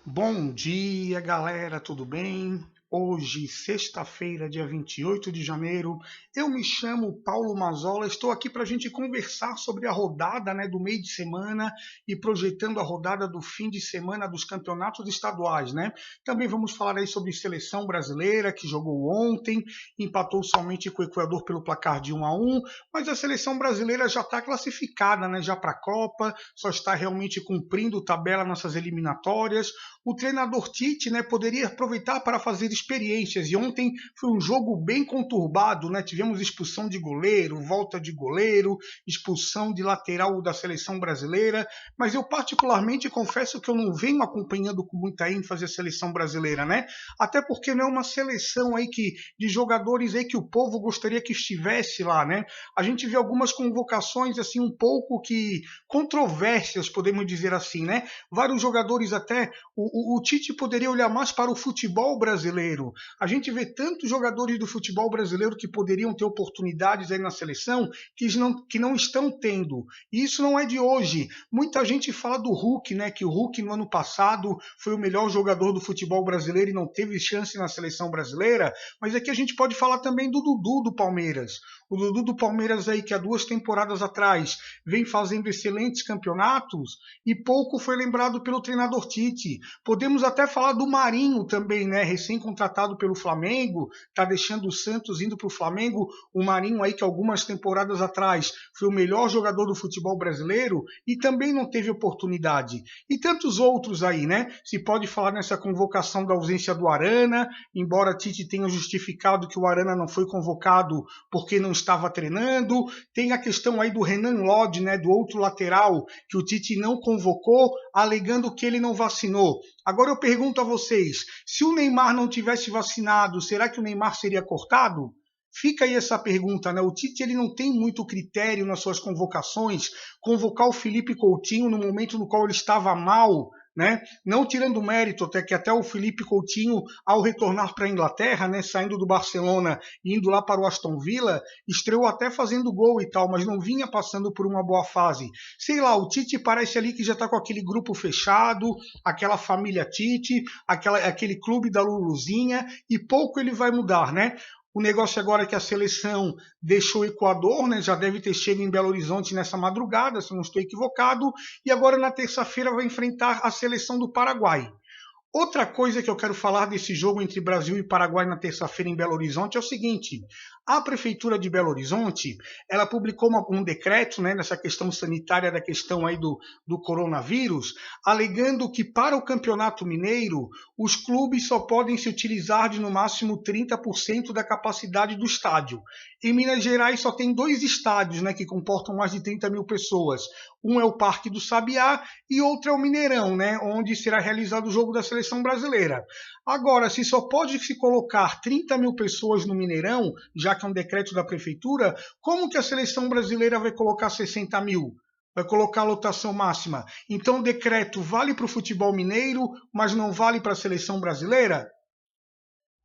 Bom dia, galera, tudo bem? Hoje, sexta-feira, dia 28 de janeiro, eu me chamo Paulo Mazola, estou aqui para a gente conversar sobre a rodada, do meio de semana e projetando a rodada do fim de semana dos campeonatos estaduais, né? Também vamos falar aí sobre seleção brasileira, que jogou ontem, empatou somente com o Equador pelo placar de 1-1, mas a seleção brasileira já está classificada, né? Já para a Copa, só está realmente cumprindo tabela nessas eliminatórias. O treinador Tite, poderia aproveitar para fazer experiências. E ontem foi um jogo bem conturbado, né? Tivemos expulsão de goleiro, volta de goleiro, expulsão de lateral da seleção brasileira. Mas eu particularmente confesso que eu não venho acompanhando com muita ênfase a seleção brasileira, né? Até porque não é uma seleção aí de jogadores aí que o povo gostaria que estivesse lá, né? A gente vê algumas convocações assim um pouco que controversas, podemos dizer assim, né? Vários jogadores até o Tite poderia olhar mais para o futebol brasileiro. A gente vê tantos jogadores do futebol brasileiro que poderiam ter oportunidades aí na seleção que não estão tendo. E isso não é de hoje. Muita gente fala do Hulk, né? Que o Hulk no ano passado foi o melhor jogador do futebol brasileiro e não teve chance na seleção brasileira. Mas aqui a gente pode falar também do Dudu do Palmeiras. O Dudu do Palmeiras aí que há 2 temporadas atrás vem fazendo excelentes campeonatos e pouco foi lembrado pelo treinador Tite. Podemos até falar do Marinho também, né? Recém-contratado pelo Flamengo, está deixando o Santos indo para o Flamengo. O Marinho aí que algumas temporadas atrás foi o melhor jogador do futebol brasileiro e também não teve oportunidade. E tantos outros aí, né? Se pode falar nessa convocação da ausência do Arana, embora Tite tenha justificado que o Arana não foi convocado porque não estava treinando. Tem a questão aí do Renan Lodge, né? Do outro lateral que o Tite não convocou, alegando que ele não vacinou. Agora eu pergunto a vocês, se o Neymar não tivesse vacinado, será que o Neymar seria cortado? Fica aí essa pergunta, né? O Tite ele não tem muito critério nas suas convocações. Convocar o Felipe Coutinho no momento no qual ele estava mal, né? Não tirando mérito, até que até o Felipe Coutinho, ao retornar para a Inglaterra, né, saindo do Barcelona e indo lá para o Aston Villa, estreou até fazendo gol e tal, mas não vinha passando por uma boa fase. Sei lá, o Tite parece ali que já está com aquele grupo fechado, aquela família Tite, aquele clube da Luluzinha, e pouco ele vai mudar, né? O negócio agora é que a seleção deixou o Equador, né? Já deve ter chegado em Belo Horizonte nessa madrugada, se não estou equivocado, e agora na terça-feira vai enfrentar a seleção do Paraguai. Outra coisa que eu quero falar desse jogo entre Brasil e Paraguai na terça-feira em Belo Horizonte é o seguinte: a prefeitura de Belo Horizonte ela publicou um decreto, né, nessa questão sanitária da questão aí do coronavírus, alegando que para o Campeonato Mineiro os clubes só podem se utilizar de no máximo 30% da capacidade do estádio. Em Minas Gerais só tem 2 estádios, né, que comportam mais de 30 mil pessoas. Um é o Parque do Sabiá e outro é o Mineirão, né, onde será realizado o jogo da seleção brasileira. Agora, se só pode se colocar 30 mil pessoas no Mineirão, já que é um decreto da prefeitura, como que a seleção brasileira vai colocar 60 mil? Vai colocar a lotação máxima. Então o decreto vale para o futebol mineiro, mas não vale para a seleção brasileira?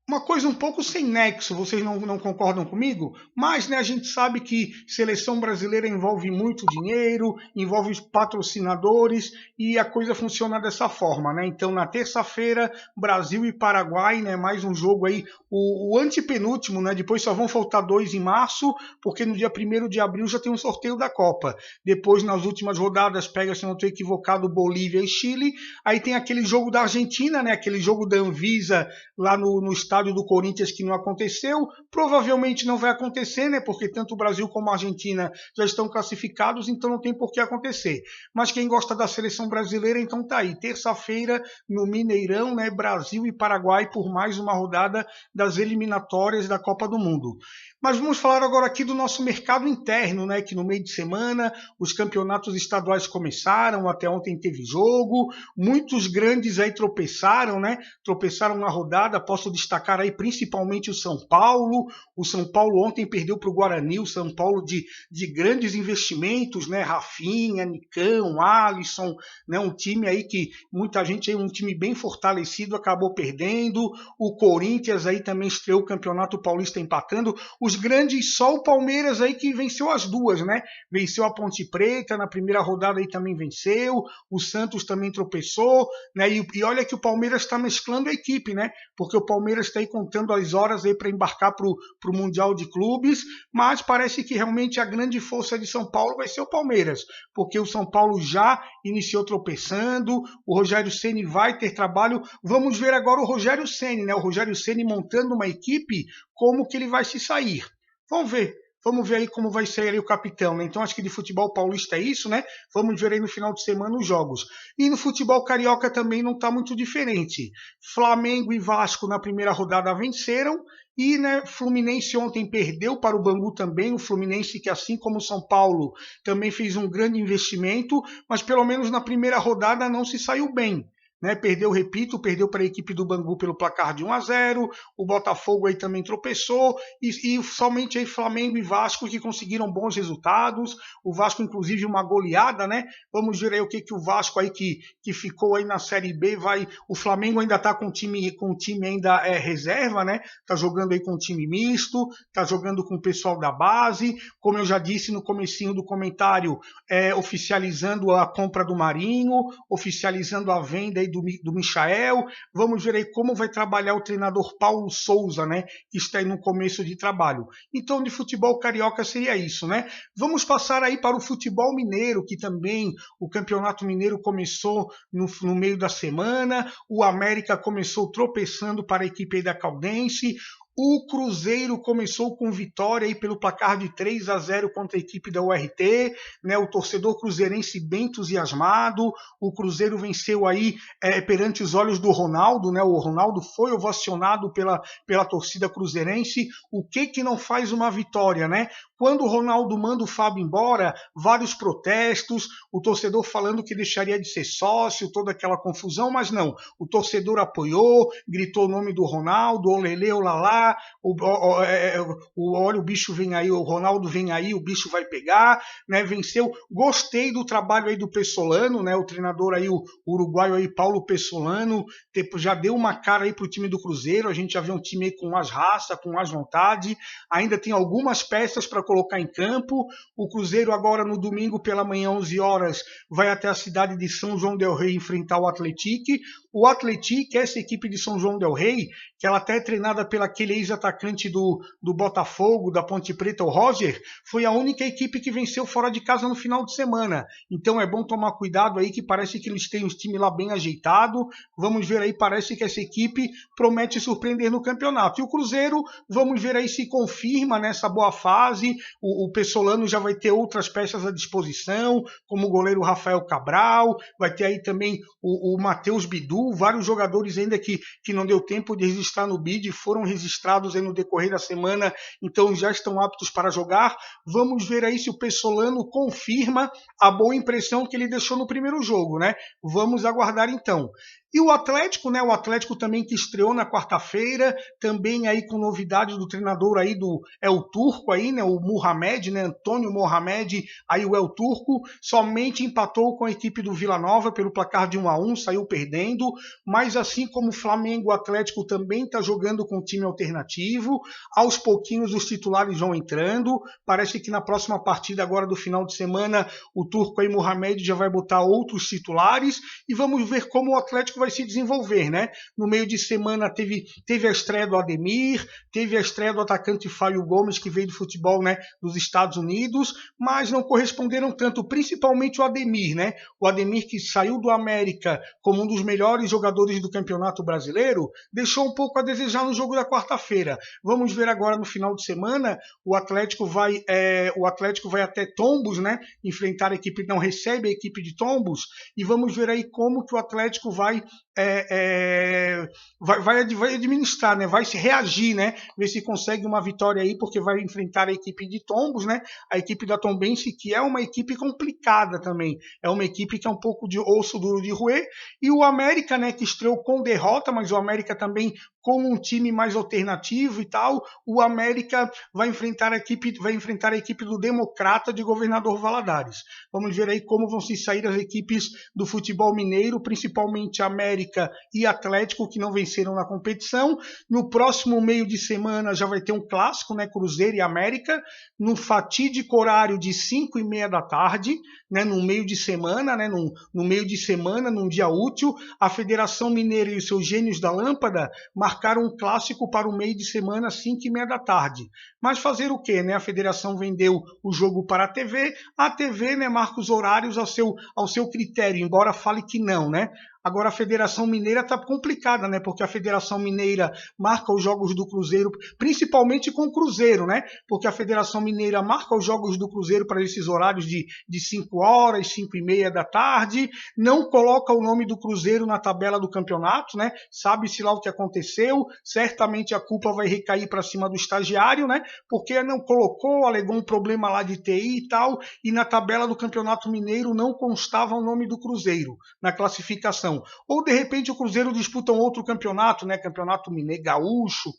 Uma coisa um pouco sem nexo, vocês não concordam comigo? Mas a gente sabe que seleção brasileira envolve muito dinheiro, envolve os patrocinadores e a coisa funciona dessa forma, né? Então, na terça-feira, Brasil e Paraguai, né? Mais um jogo aí, o antepenúltimo, né? Depois só vão faltar 2 em março, porque no dia 1º de abril já tem um sorteio da Copa. Depois, nas últimas rodadas, pega, se não estou equivocado, Bolívia e Chile. Aí tem aquele jogo da Argentina, né? Aquele jogo da Anvisa lá no estádio do Corinthians que não aconteceu, provavelmente não vai acontecer, né? Porque tanto o Brasil como a Argentina já estão classificados, então não tem por que acontecer. Mas quem gosta da seleção brasileira, então tá aí, terça-feira no Mineirão, né? Brasil e Paraguai por mais uma rodada das eliminatórias da Copa do Mundo. Mas vamos falar agora aqui do nosso mercado interno, né? Que no meio de semana os campeonatos estaduais começaram, até ontem teve jogo, muitos grandes aí tropeçaram, né? Tropeçaram na rodada, posso destacar aí principalmente o São Paulo. O São Paulo ontem perdeu para o Guarani, o São Paulo de grandes investimentos, né? Rafinha, Nicão, Alisson, né? Um time aí que muita gente aí, um time bem fortalecido, acabou perdendo. O Corinthians aí também estreou o Campeonato Paulista empatando. O os grandes, só o Palmeiras aí que venceu as duas, né? Venceu a Ponte Preta, na primeira rodada aí também venceu, o Santos também tropeçou, né? E olha que o Palmeiras está mesclando a equipe, né? Porque o Palmeiras está aí contando as horas aí para embarcar para o Mundial de Clubes, mas parece que realmente a grande força de São Paulo vai ser o Palmeiras, porque o São Paulo já iniciou tropeçando, o Rogério Ceni vai ter trabalho. Vamos ver agora o Rogério Ceni, né? O Rogério Ceni montando uma equipe, como que ele vai se sair. Vamos ver. Vamos ver aí como vai ser aí o capitão, né? Então acho que de futebol paulista é isso, né? Vamos ver aí no final de semana os jogos. E no futebol carioca também não está muito diferente. Flamengo e Vasco na primeira rodada venceram. E né, Fluminense ontem perdeu para o Bangu também. O Fluminense que, assim como o São Paulo, também fez um grande investimento, mas pelo menos na primeira rodada não se saiu bem. Né, perdeu, repito, perdeu para a equipe do Bangu pelo placar de 1-0, o Botafogo aí também tropeçou, e somente aí Flamengo e Vasco que conseguiram bons resultados, o Vasco inclusive uma goleada, né? Vamos ver aí o que o Vasco aí que ficou aí na Série B vai, o Flamengo ainda está com o time ainda reserva, né? Está jogando aí com o time misto, está jogando com o pessoal da base, como eu já disse no comecinho do comentário, oficializando a compra do Marinho, oficializando a venda aí do Michael. Vamos ver aí como vai trabalhar o treinador Paulo Souza, né? Que está aí no começo de trabalho. Então, de futebol carioca seria isso, né? Vamos passar aí para o futebol mineiro, que também o Campeonato Mineiro começou no meio da semana. O América começou tropeçando para a equipe aí da Caldense. O Cruzeiro começou com vitória aí pelo placar de 3-0 contra a equipe da URT, né? O torcedor cruzeirense bem entusiasmado. O Cruzeiro venceu aí perante os olhos do Ronaldo, né? O Ronaldo foi ovacionado pela torcida cruzeirense. O que não faz uma vitória, né? Quando o Ronaldo manda o Fábio embora, vários protestos, o torcedor falando que deixaria de ser sócio, toda aquela confusão, mas não. O torcedor apoiou, gritou o nome do Ronaldo, olelê, olalá, olha o bicho vem aí, o Ronaldo vem aí, o bicho vai pegar, né? Venceu. Gostei do trabalho aí do Pessolano, né? O treinador aí, o uruguaio aí, Paulo Pessolano, já deu uma cara aí pro time do Cruzeiro. A gente já vê um time aí com mais raça, com mais vontade. Ainda tem algumas peças para colocar em campo. O Cruzeiro agora no domingo pela manhã, 11 horas, vai até a cidade de São João del Rei enfrentar o Atlético. O Atlético, essa equipe de São João del Rei, que ela até é treinada pelo aquele ex-atacante do Botafogo, da Ponte Preta, o Roger, foi a única equipe que venceu fora de casa no final de semana. Então é bom tomar cuidado aí, que parece que eles têm um time lá bem ajeitado. Vamos ver aí, parece que essa equipe promete surpreender no campeonato. E o Cruzeiro, vamos ver aí se confirma nessa boa fase. O Pessolano já vai ter outras peças à disposição, como o goleiro Rafael Cabral, vai ter aí também o Matheus Bidu, vários jogadores ainda que não deu tempo de registrar no BID, foram registrados aí no decorrer da semana, então já estão aptos para jogar. Vamos ver aí se o Pessolano confirma a boa impressão que ele deixou no primeiro jogo, né? Vamos aguardar então. E o Atlético, né? O Atlético também que estreou na quarta-feira, também aí com novidades do treinador aí o turco aí, né? O Mohamed, né? Antônio Mohamed, aí o El Turco, somente empatou com a equipe do Vila Nova pelo placar de 1-1, saiu perdendo, mas assim como o Flamengo, o Atlético também está jogando com time alternativo, aos pouquinhos os titulares vão entrando, parece que na próxima partida agora do final de semana, o turco aí Mohamed já vai botar outros titulares, e vamos ver como o Atlético vai se desenvolver, né? No meio de semana teve a estreia do Ademir, teve a estreia do atacante Fábio Gomes, que veio do futebol, né, dos Estados Unidos, mas não corresponderam tanto, principalmente o Ademir, né? O Ademir que saiu do América como um dos melhores jogadores do Campeonato Brasileiro, deixou um pouco a desejar no jogo da quarta-feira. Vamos ver agora no final de semana, o Atlético vai até Tombos, né? Enfrentar a equipe, não recebe a equipe de Tombos, e vamos ver aí como que o Atlético vai administrar, né? Vai se reagir, né? Ver se consegue uma vitória aí, porque vai enfrentar a equipe de Tombos, né? A equipe da Tombense, que é uma equipe complicada também. É uma equipe que é um pouco de osso duro de roer. E o América, né? Que estreou com derrota, mas o América também como um time mais alternativo e tal, o América vai enfrentar a equipe do Democrata de Governador Valadares. Vamos ver aí como vão se sair as equipes do futebol mineiro, principalmente América e Atlético, que não venceram na competição. No próximo meio de semana já vai ter um clássico, né, Cruzeiro e América, no fatídico horário de 5h30 da tarde, né, no meio de semana, né, no meio de semana, num dia útil. A Federação Mineira e os seus gênios da lâmpada marcaram um clássico para o meio de semana, 5h30 da tarde. Mas fazer o quê, né? A federação vendeu o jogo para a TV, né, marca os horários ao seu critério, embora fale que não, né? Agora a Federação Mineira está complicada, né? Porque a Federação Mineira marca os jogos do Cruzeiro, principalmente com o Cruzeiro, né? Porque a Federação Mineira marca os jogos do Cruzeiro para esses horários de 5 horas, 5h30 da tarde, não coloca o nome do Cruzeiro na tabela do campeonato, né? Sabe-se lá o que aconteceu, certamente a culpa vai recair para cima do estagiário, né? Porque não colocou, alegou um problema lá de TI e tal, e na tabela do Campeonato Mineiro não constava o nome do Cruzeiro na classificação. Ou de repente o Cruzeiro disputa um outro campeonato, né? Campeonato Mineiro Gaúcho,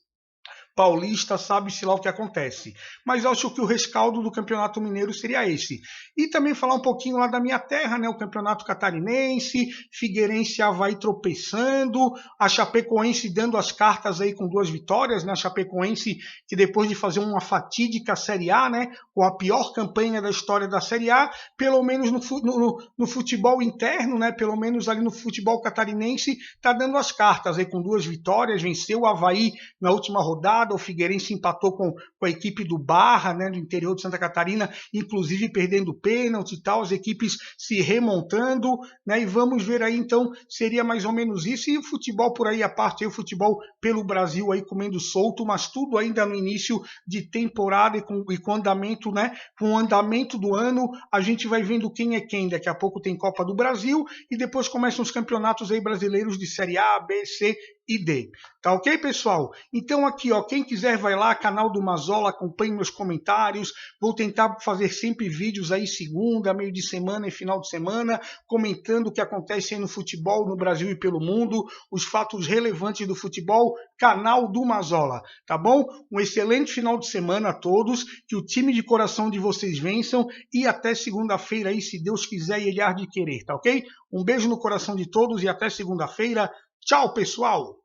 Paulista, sabe-se lá o que acontece. Mas acho que o rescaldo do Campeonato Mineiro seria esse. E também falar um pouquinho lá da minha terra, né? O Campeonato Catarinense, Figueirense e Avaí tropeçando, a Chapecoense dando as cartas aí com 2 vitórias, né? A Chapecoense que depois de fazer uma fatídica Série A, né? Com a pior campanha da história da Série A, pelo menos no futebol interno, né? Pelo menos ali no futebol catarinense, tá dando as cartas aí com 2 vitórias, venceu o Avaí na última rodada, o Figueirense empatou com a equipe do Barra, né, do interior de Santa Catarina, inclusive perdendo pênalti e tal, as equipes se remontando, né, e vamos ver aí então, seria mais ou menos isso, e o futebol por aí à parte, aí, o futebol pelo Brasil aí comendo solto, mas tudo ainda no início de temporada e com andamento, né, com o andamento do ano, a gente vai vendo quem é quem, daqui a pouco tem Copa do Brasil, e depois começam os campeonatos aí brasileiros de Série A, B, C e D. Tá ok, pessoal? Então aqui, ó, quem quiser vai lá, canal do Mazola, acompanhe meus comentários. Vou tentar fazer sempre vídeos aí segunda, meio de semana e final de semana, comentando o que acontece aí no futebol no Brasil e pelo mundo, os fatos relevantes do futebol, canal do Mazola, tá bom? Um excelente final de semana a todos, que o time de coração de vocês vençam e até segunda-feira aí, se Deus quiser e Ele há de querer, tá ok? Um beijo no coração de todos e até segunda-feira. Tchau, pessoal!